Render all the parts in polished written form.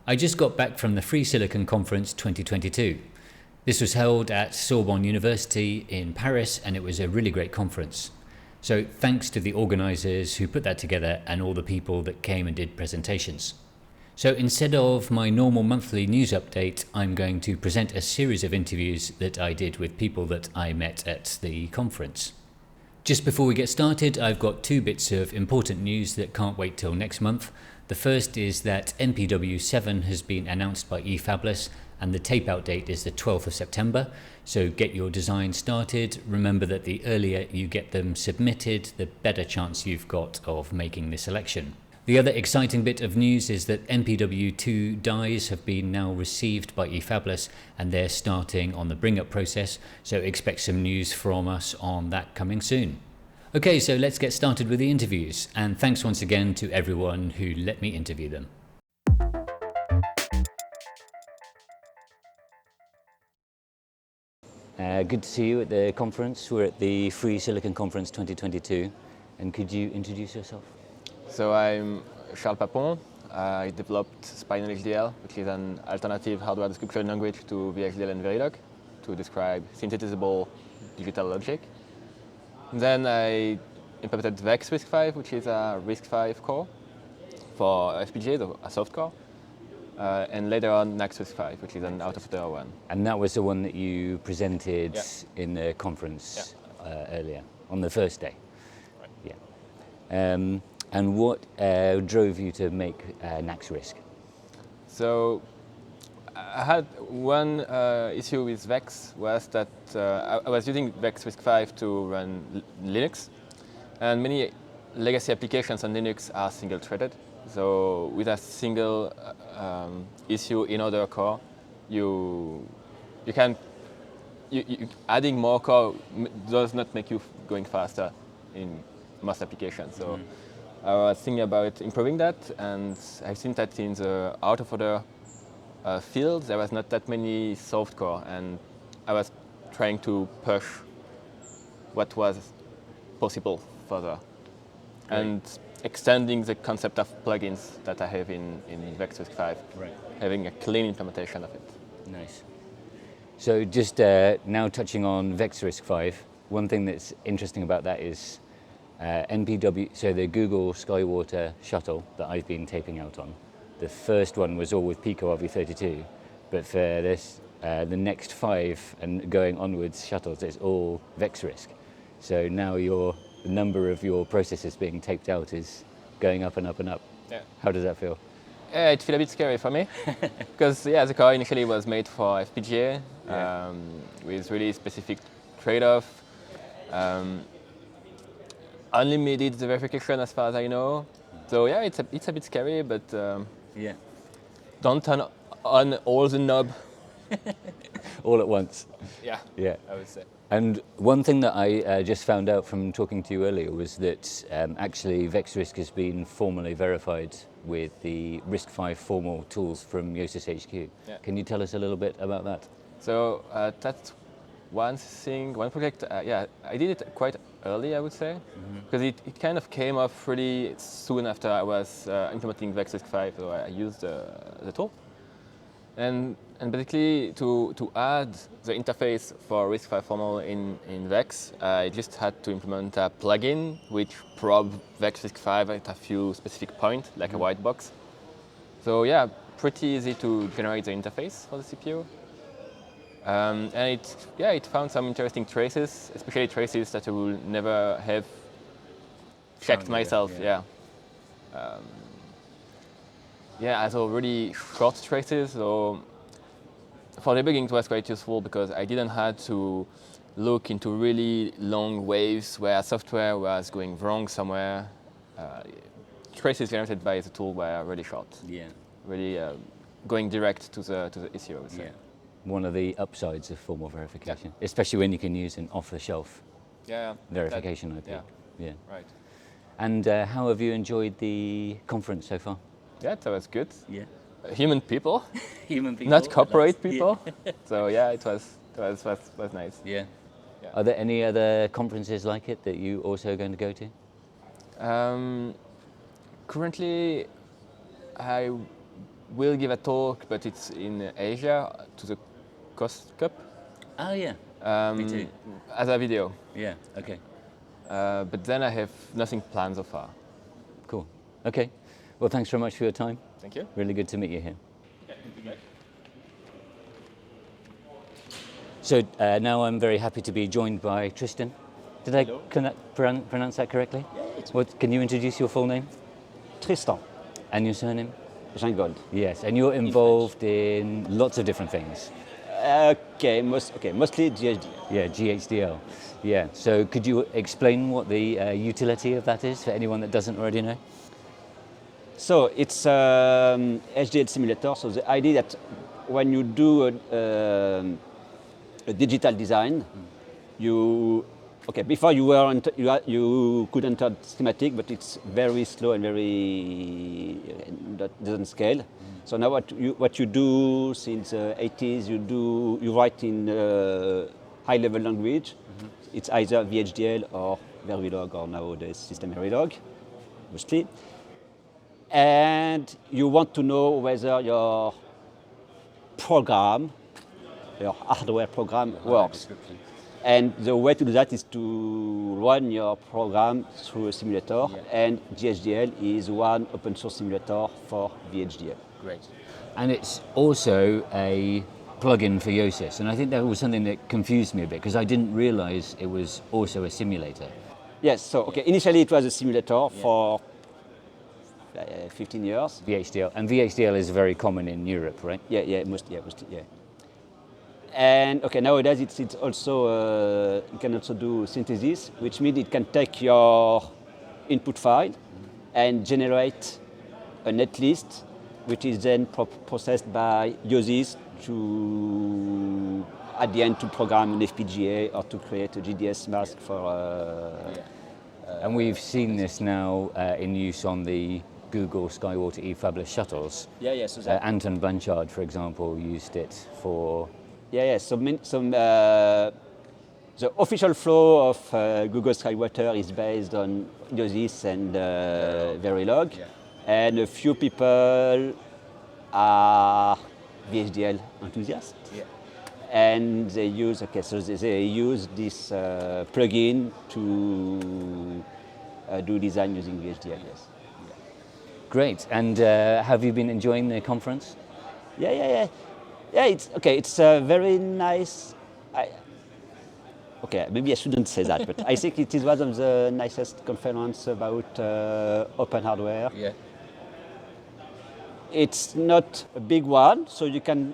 I just got back from the Free Silicon Conference 2022. This was held at Sorbonne University in Paris, and it was a really great conference. So thanks to the organisers who put that together and all the people that came and did presentations. So instead of my normal monthly news update, I'm going to present a series of interviews that I did with people that I met at the conference. Just before we get started, I've got two bits of important news that can't wait till next month. The first is that MPW7 has been announced by eFabless, and the tape-out date is the 12th of September. So get your design started. Remember that the earlier you get them submitted, the better chance you've got of making the selection. The other exciting bit of news is that MPW2 dies have been now received by eFabless, and they're starting on the bring-up process, so expect some news from us on that coming soon. Okay, so let's get started with the interviews, and thanks once again to everyone who let me interview them. Good to see you at the conference. We're at the Free Silicon Conference 2022, and could you introduce yourself? So I'm Charles Papon. I developed Spinal HDL, which is an alternative hardware description language to VHDL and Verilog to describe synthesizable digital logic. And then I implemented VEX RISC-V, which is a RISC-V core for FPGAs, a soft core. And later on, NAX RISC-V, which is an out-of-order one. And that was the one that you presented in the conference earlier, on the first day? Right. Yeah. And what drove you to make NAX RISC? So I had one issue with VEX was that I was using VEX RISC-V to run Linux, and many legacy applications on Linux are single-threaded. So with a single issue in other core, adding more core does not make you going faster in most applications. So I was thinking about improving that, and I've seen that in the out-of-order field, there was not that many soft core, and I was trying to push what was possible further. Great. And extending the concept of plugins that I have in VEX RISC-V, having a clean implementation of it. Nice. So just now touching on VEX RISC-V, one thing that's interesting about that is MPW, so the Google Skywater shuttle that I've been taping out on, the first one was all with Pico RV32, but for this, the next 5 and going onwards shuttles, it's all VEX RISC. So now the number of your processes being taped out is going up and up and up. Yeah. How does that feel? It feels a bit scary for me, because the car initially was made for FPGA, with really specific trade-off. Unlimited verification as far as I know. So yeah, it's a bit scary, but don't turn on all the knob All at once. Yeah, I would say. And one thing that I just found out from talking to you earlier was that actually VEX RISC has been formally verified with the RISC-V formal tools from Yosis HQ. Yeah. Can you tell us a little bit about that? So that's one project, I did it quite early, I would say, because it kind of came off really soon after I was implementing VEX RISC-V, so I used the tool. And basically, to add the interface for RISC-V formal in VEX, I just had to implement a plugin which probe VEX RISC-V at a few specific points, like a white box. So yeah, pretty easy to generate the interface for the CPU. And it found some interesting traces, especially traces that I will never have checked myself. So really short traces. So for debugging, it was quite useful because I didn't have to look into really long waves where software was going wrong somewhere. Traces generated by the tool were really short. Yeah. Really going direct to the issue, I would say. Yeah. One of the upsides of formal verification, especially when you can use an off-the-shelf verification IP. Yeah. Right. And how have you enjoyed the conference so far? Yeah, that was good. Yeah. Human people. Human people. Not corporate people. Yeah. So yeah, it was nice. Yeah. Are there any other conferences like it that you also going to go to? Currently, I will give a talk, but it's in Asia to the Coast Cup. Oh yeah, me too. As a video. Yeah, okay. But then I have nothing planned so far. Cool. Okay. Well, thanks very much for your time. Thank you. Really good to meet you here. So now I'm very happy to be joined by Tristan. Did I pronounce that correctly? Yeah. Can you introduce your full name? Tristan And your surname? Gingold. Yes, and you're involved in lots of different things. Mostly GHD. Yeah, GHDL. Yeah, so could you explain what the utility of that is for anyone that doesn't already know? So it's HDL simulator. So the idea that when you do a digital design, before you could enter schematic, but it's very slow and that doesn't scale. So now what you do since 80s, you write in high level language. It's either VHDL or Verilog or nowadays System Verilog, mostly. And you want to know whether your program, your hardware program works. And the way to do that is to run your program through a simulator, and GHDL is one open source simulator for VHDL. Great. And it's also a plugin for Yosis, and I think that was something that confused me a bit because I didn't realize it was also a simulator. Yes, so initially it was a simulator for 15 years. VHDL, and VHDL is very common in Europe, right? Mostly. And nowadays it's also you can also do synthesis, which means it can take your input file and generate a netlist, which is then processed by Yosis to at the end to program an FPGA or to create a GDS mask for. And we've seen this now in use on the Google Skywater eFabless shuttles. So Anton Blanchard, for example, used it for. The official flow of Google Skywater is based on Yosis and Verilog, and a few people are VHDL enthusiasts, and they use this plugin to do design using VHDL. Great. And have you been enjoying the conference? Yeah, it's okay. It's very nice. Maybe I shouldn't say that, but I think it is one of the nicest conferences about open hardware. Yeah. It's not a big one, so you can,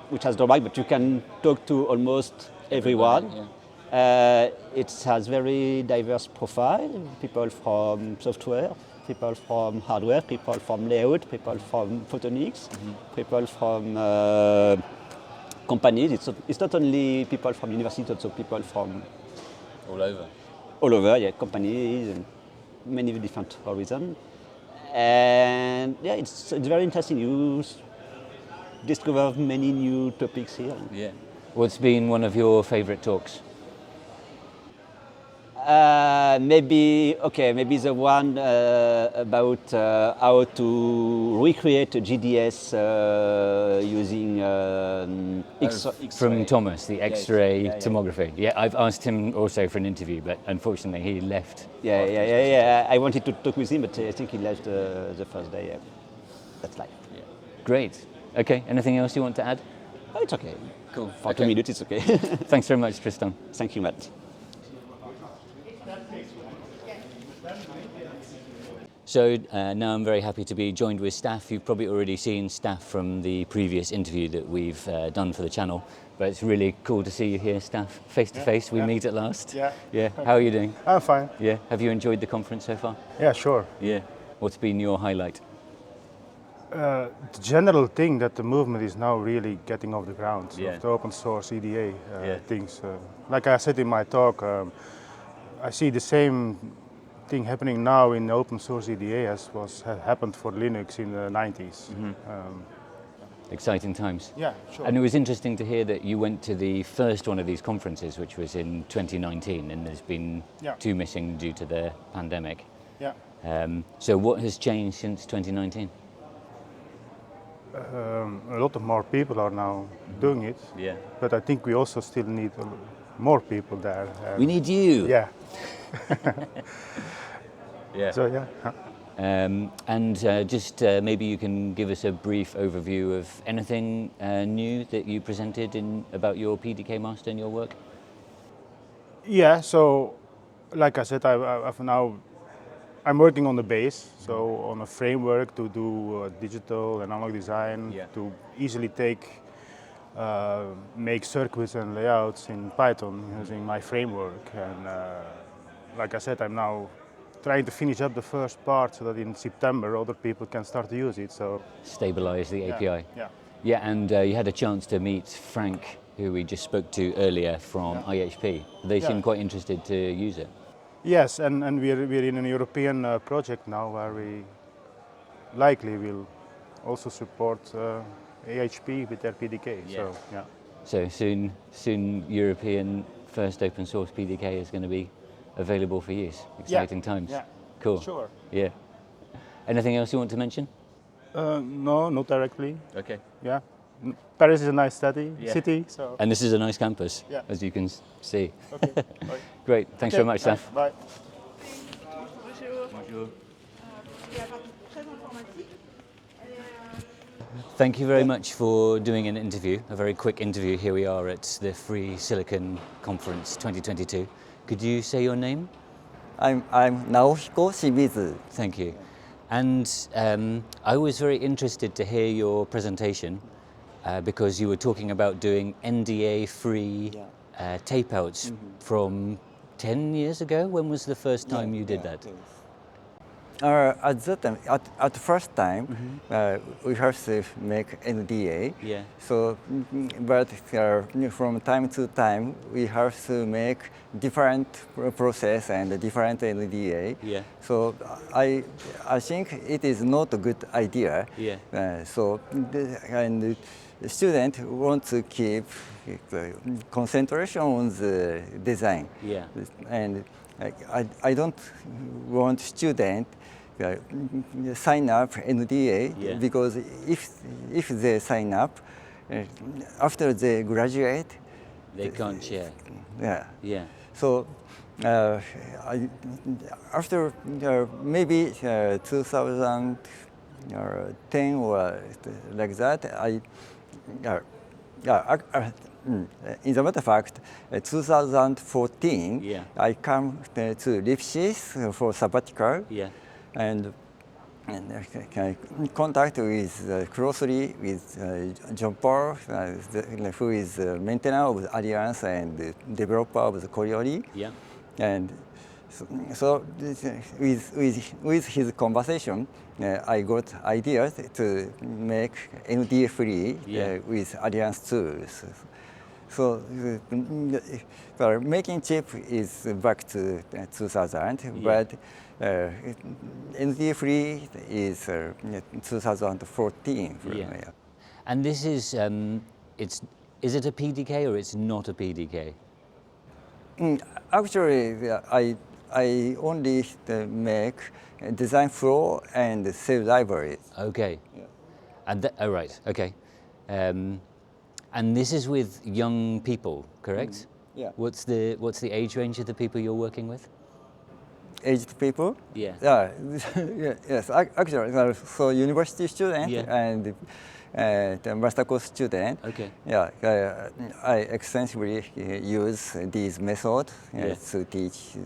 which has drawback, but you can talk to almost everyone. It has very diverse profile. People from software, people from hardware, people from layout, people from photonics, people from companies. It's not only people from universities, also people from all over, companies and many different horizons. And it's very interesting. You discover many new topics here. Yeah. What's been one of your favorite talks? Maybe the one about how to recreate a GDS using X-ray. From Thomas, the X-ray tomography. Yeah, I've asked him also for an interview, but unfortunately he left. I wanted to talk with him, but I think he left the first day. That's life. Yeah. Great. Okay. Anything else you want to add? Oh, it's okay. Cool. For 2 minutes, it's okay. Thanks very much, Tristan. Thank you, Matt. So now I'm very happy to be joined with Staf. You've probably already seen Staf from the previous interview that we've done for the channel, but it's really cool to see you here, Staf, face to face. We meet at last. Yeah. How are you doing? I'm fine. Yeah. Have you enjoyed the conference so far? Yeah, sure. Yeah. What's been your highlight? The general thing that the movement is now really getting off the ground. Of the open source EDA things. Like I said in my talk, I see the same thing happening now in open source EDA as had happened for Linux in the 90s. Exciting times. Yeah, sure. And it was interesting to hear that you went to the first one of these conferences, which was in 2019, and there's been 2 missing due to the pandemic. Yeah. So what has changed since 2019? a lot of more people are now doing it. Yeah. But I think we also still need more people there. We need you. Yeah. Yeah. So yeah. And just maybe you can give us a brief overview of anything new that you presented about your PDK master and your work. Yeah. So, like I said, I'm working on the base, so on a framework to do digital and analog design, to easily make circuits and layouts in Python using my framework. And like I said, I'm now trying to finish up the first part so that in September other people can start to use it. So stabilize the API. Yeah. Yeah, and you had a chance to meet Frank, who we just spoke to earlier from IHP. They seem quite interested to use it. Yes, and we're in a European project now where we likely will also support AHP with their PDK. Yeah. So yeah. So soon European first open source PDK is going to be available for use. Exciting times. Yeah. Cool. Sure. Yeah. Anything else you want to mention? No, not directly. Okay. Yeah. Paris is a nice city. So. And this is a nice campus, as you can see. Okay. Bye. Great. Thanks very much, Staf. Bye. Bonjour. Thank you very much for doing an interview, a very quick interview. Here we are at the Free Silicon Conference 2022. Could you say your name? I'm Naohiko Shimizu. Thank you. And I was very interested to hear your presentation because you were talking about doing NDA-free tape-outs from 10 years ago. When was the first time you did that? At that time, at first time, we have to make NDA. Yeah. So, but from time to time, we have to make different process and different NDA. Yeah. So I think it is not a good idea. Yeah. And the student want to keep concentration on the design. Yeah. And I don't want student sign up NDA because if they sign up after they graduate, they can't share. Yeah. Yeah. So after maybe 2010 or like that, in the matter of fact, 2014, I come to Leipzig for sabbatical, and contact with closely with John Paul, who is maintainer of the Alliance and developer of the Corioli. Yeah. And so with his conversation, I got ideas to make NDA free with Alliance tools. So making chip is back to 2000, but NDA free is 2014. And this is is it a PDK or it's not a PDK? Actually, I only make design flow and save libraries. Okay. And right. Okay. And this is with young people, correct? Yeah. What's the age range of the people you're working with? Aged people? Yeah. Yes. Actually, so university student and the master course student. Okay. Yeah. I extensively use these methods to teach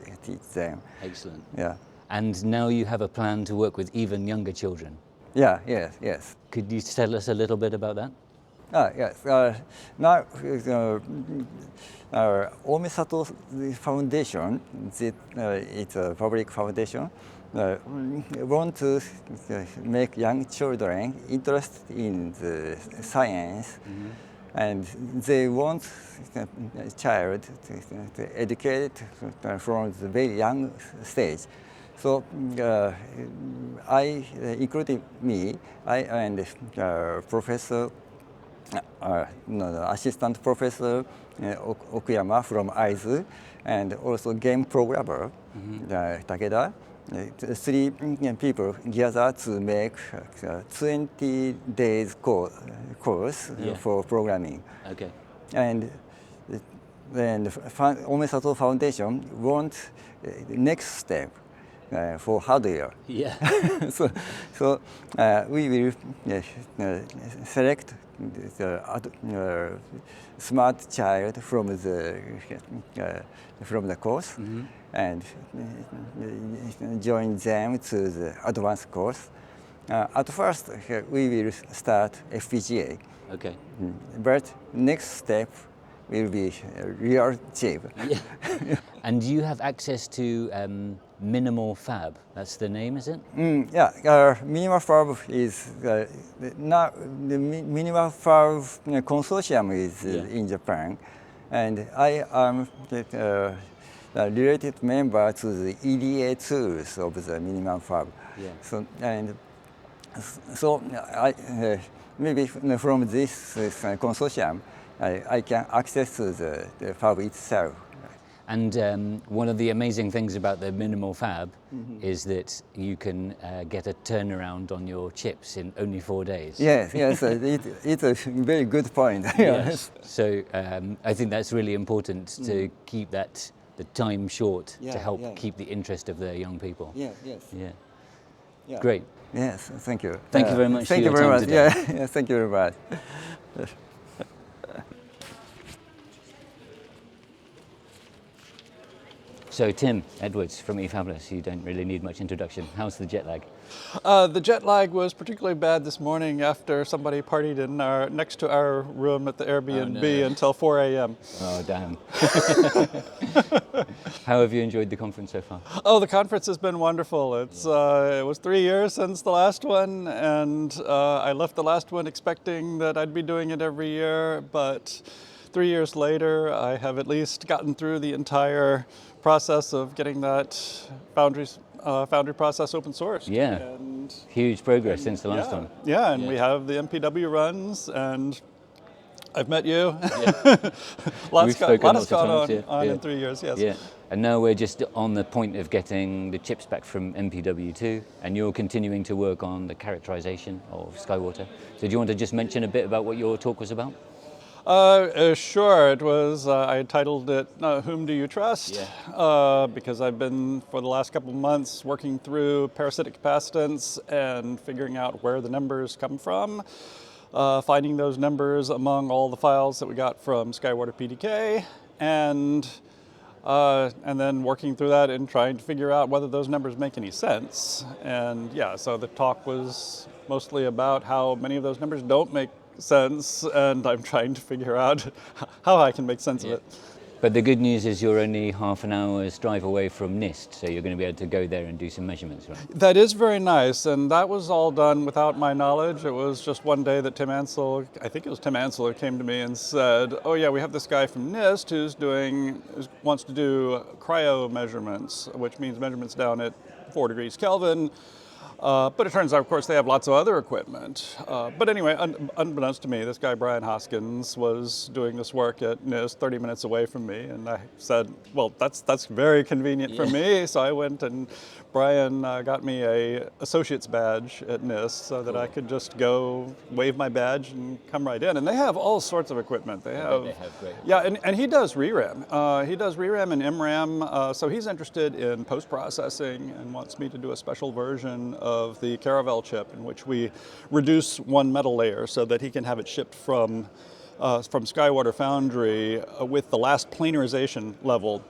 them. Excellent. Yeah. And now you have a plan to work with even younger children. Yeah. Yes. Could you tell us a little bit about that? Yes. Now, Omisato Foundation, it's a public foundation, want to make young children interested in the science, and they want a child to educate from the very young stage. So including me, I and Professor. Assistant Professor Okuyama from Aizu, and also game programmer Takeda. three people gathered to make 20 days course for programming. Okay. And then the Omesato Foundation wants next step for hardware. Yeah. so we will select the smart child from the course and join them to the advanced course. At first, we will start FPGA. Okay. But next step will be real chip. Yeah. And you have access to minimal fab. That's the name, is it? Yeah, minimal fab is now the minimal fab consortium is in Japan, and I am a related member to the EDA tools of the minimal fab. Yeah. So I maybe from this consortium, I can access to the fab itself. And one of the amazing things about the minimal fab is that you can get a turnaround on your chips in only 4 days. Yes, it's a very good point. Yes. So I think that's really important to keep the time short to help keep the interest of the young people. Yes. Yeah. Yeah. Great. Yes, thank you. Thank you very much Thank for you your very time much. today. Yeah, thank you very much. So Tim Edwards from eFabless, you don't really need much introduction. How's the jet lag? The jet lag was particularly bad this morning after somebody partied in next to our room at the Airbnb until 4 a.m. Oh, damn. How have you enjoyed the conference so far? Oh, the conference has been wonderful. It was 3 years since the last one, and I left the last one expecting that I'd be doing it every year, but 3 years later, I have at least gotten through the entire process of getting that foundry process open sourced. Yeah, and huge progress since the last one. Yeah, and we have the MPW runs, and I've met you. Yeah. Lots has gone on Yeah. in 3 years, yes. Yeah, and now we're just on the point of getting the chips back from MPW2, and you're continuing to work on the characterization of Skywater. So do you want to just mention a bit about what your talk was about? Sure. It was, I titled it, Whom Do You Trust? Yeah. Because I've been, for the last couple of months, working through parasitic capacitance and figuring out where the numbers come from, finding those numbers among all the files that we got from Skywater PDK, and then working through that and trying to figure out whether those numbers make any sense. And yeah, so the talk was mostly about how many of those numbers don't make sense, and I'm trying to figure out how I can make sense of it. But the good news is you're only half an hour's drive away from NIST, so you're going to be able to go there and do some measurements, right? That is very nice, and that was all done without my knowledge. It was just one day that Tim Ansel, I think it was Tim Ansel, who came to me and said, oh yeah, we have this guy from NIST who wants to do cryo measurements, which means measurements down at 4 degrees Kelvin. But it turns out, of course, they have lots of other equipment. But anyway, unbeknownst to me, this guy, Brian Hoskins, was doing this work at NIST 30 minutes away from me. And I said, well, that's very convenient for me. So I went, and Brian got me a associate's badge at NIST so that I could just go wave my badge and come right in. And they have all sorts of equipment. They have great. Yeah, and he does ReRAM. He does ReRAM and MRAM. So he's interested in post-processing and wants me to do a special version of the Caravelle chip in which we reduce one metal layer so that he can have it shipped from Skywater Foundry with the last planarization level.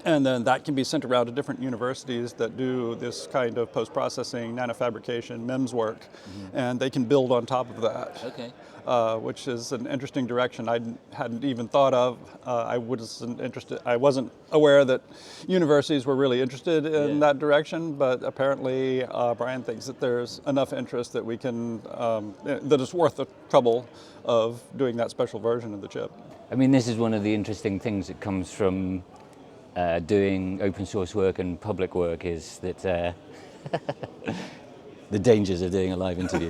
And then that can be sent around to different universities that do this kind of post-processing, nanofabrication, MEMS work, and they can build on top of that. Okay. Which is an interesting direction I hadn't even thought of. I wasn't aware that universities were really interested in that direction, but apparently Brian thinks that there's enough interest that we can, that it's worth the trouble of doing that special version of the chip. I mean, this is one of the interesting things that comes from doing open source work and public work, is that the dangers of doing a live interview,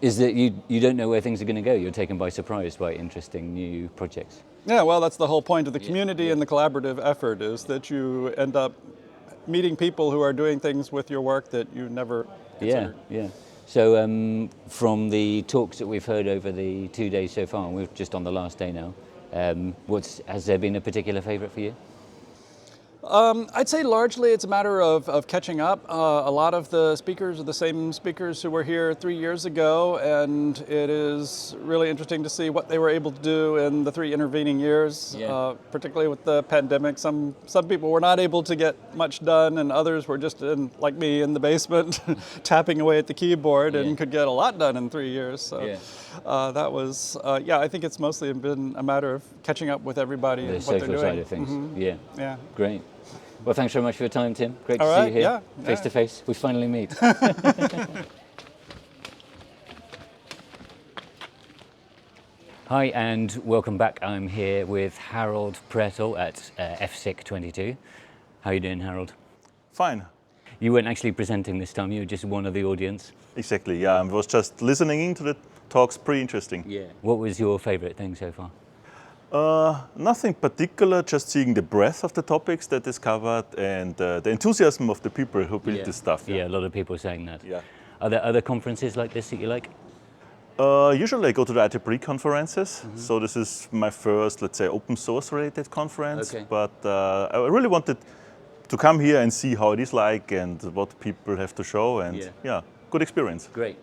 is that you don't know where things are going to go. You're taken by surprise by interesting new projects. Yeah, well, that's the whole point of the community and the collaborative effort, is that you end up meeting people who are doing things with your work that you never considered. Yeah. So from the talks that we've heard over the 2 days so far, and we're just on the last day now, has there been a particular favourite for you? I'd say largely it's a matter of catching up. A lot of the speakers are the same speakers who were here 3 years ago, and it is really interesting to see what they were able to do in the 3 intervening years, particularly with the pandemic. Some people were not able to get much done, and others were just, like me, in the basement tapping away at the keyboard and could get a lot done in 3 years. So that was, I think it's mostly been a matter of catching up with everybody and what they're doing. The social side of things, Yeah. Great. Well, thanks very much for your time, Tim. Great to see you here, face to face. We finally meet. Hi, and welcome back. I'm here with Harald Pretl at FSiC22. How are you doing, Harald? Fine. You weren't actually presenting this time, you were just one of the audience. Exactly, yeah. I was just listening into the talks, pretty interesting. Yeah. What was your favourite thing so far? Nothing particular, just seeing the breadth of the topics that is covered and the enthusiasm of the people who built this stuff. Yeah, a lot of people saying that. Yeah. Are there other conferences like this that you like? Usually I go to the IEEE conferences, so this is my first, let's say, open source related conference. Okay. But I really wanted to come here and see how it is like and what people have to show, and good experience. Great.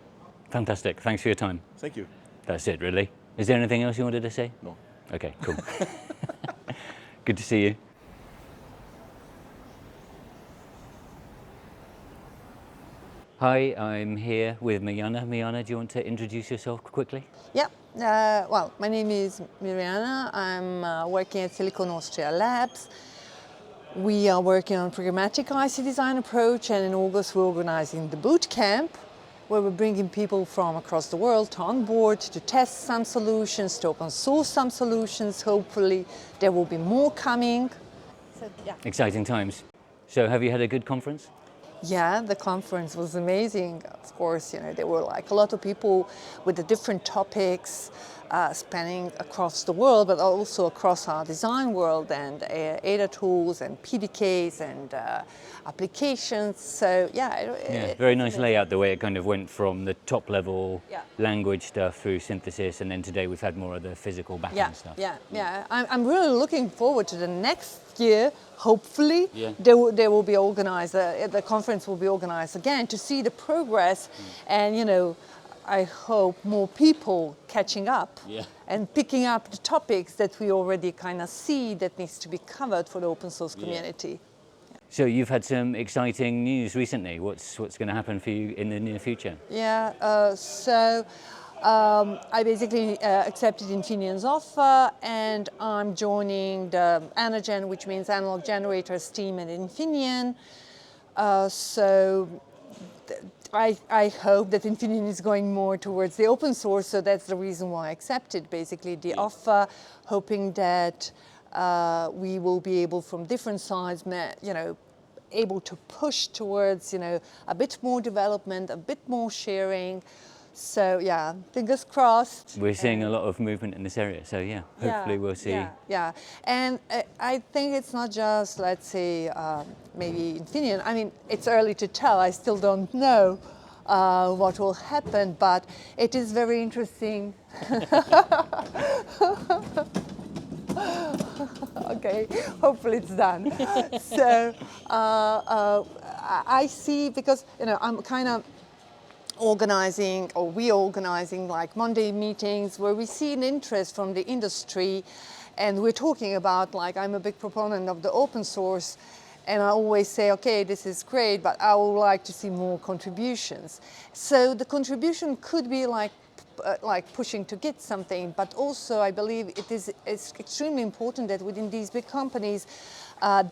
Fantastic. Thanks for your time. Thank you. That's it, really. Is there anything else you wanted to say? No. Okay, cool. Good to see you. Hi, I'm here with Mirjana. Mirjana, do you want to introduce yourself quickly? Yeah, well, my name is Mirjana. I'm working at Silicon Austria Labs. We are working on programmatic IC design approach, and in August we're organizing the boot camp, where we're bringing people from across the world on board to test some solutions, to open source some solutions. Hopefully there will be more coming. So, Exciting times. So have you had a good conference? Yeah, the conference was amazing. Of course, there were like a lot of people with the different topics spanning across the world, but also across our design world, and ADA tools and PDKs and applications. So very nice layout, the way it kind of went from the top level language stuff through synthesis, and then today we've had more of the physical backend stuff. I'm really looking forward to the next year. Hopefully they will be organized, the conference will be organized again to see the progress, and I hope more people catching up and picking up the topics that we already kind of see that needs to be covered for the open source community. So you've had some exciting news recently. What's going to happen for you in the near future? I basically accepted Infineon's offer, and I'm joining the Anagen, which means Analog Generators team at Infineon. I hope that Infineon is going more towards the open source, so that's the reason why I accepted basically the offer, hoping that we will be able from different sides, able to push towards, a bit more development, a bit more sharing. So fingers crossed. We're seeing a lot of movement in this area, so hopefully we'll see. And I think it's not just, let's say, maybe Infineon. I mean, it's early to tell. I still don't know what will happen, but it is very interesting. Okay, hopefully it's done. So I see, because I'm kind of organizing like Monday meetings where we see an interest from the industry, and we're talking about, like, I'm a big proponent of the open source, and I always say, okay, this is great, but I would like to see more contributions. So the contribution could be like pushing to get something, but also I believe it's extremely important that within these big companies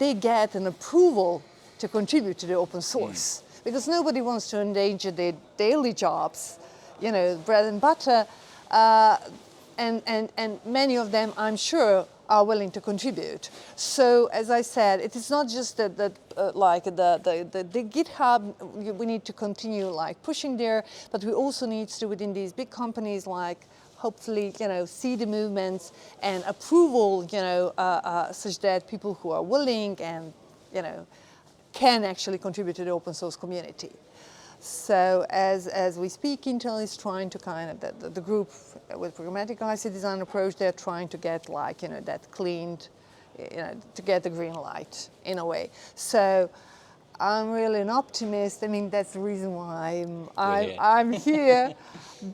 they get an approval to contribute to the open source. Because nobody wants to endanger their daily jobs, bread and butter, and many of them, I'm sure, are willing to contribute. So, as I said, it is not just the GitHub. We need to continue pushing there, but we also need to, within these big companies, hopefully, see the movements and approval, such that people who are willing and, can actually contribute to the open source community. So as we speak, Intel is trying to the group with programmatic IC design approach, they're trying to get that cleaned, to get the green light in a way. So I'm really an optimist. I mean, that's the reason why I'm here,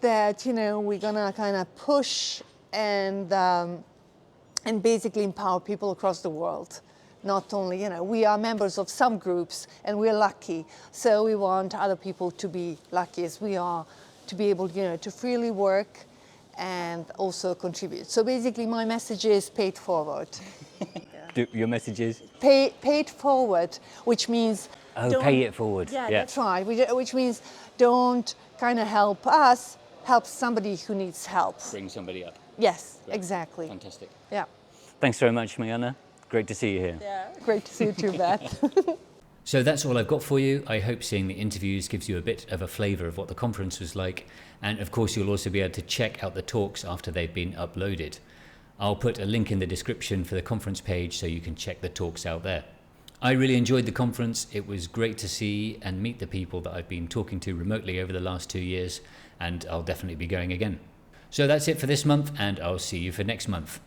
that, we're gonna kind of push and basically empower people across the world. Not only, we are members of some groups and we're lucky, so we want other people to be lucky as we are, to be able, to freely work and also contribute. So basically my message is pay it forward. Your message is? Pay it forward, which means... pay it forward. Yeah, that's right, which means don't kind of help us, help somebody who needs help. Bring somebody up. Yes, Great. exactly. Fantastic. Yeah. Thanks very much, Mirjana. Great to see you here. Yeah, great to see you too, Beth. So that's all I've got for you. I hope seeing the interviews gives you a bit of a flavour of what the conference was like. And of course, you'll also be able to check out the talks after they've been uploaded. I'll put a link in the description for the conference page so you can check the talks out there. I really enjoyed the conference. It was great to see and meet the people that I've been talking to remotely over the last 2 years, and I'll definitely be going again. So that's it for this month, and I'll see you for next month.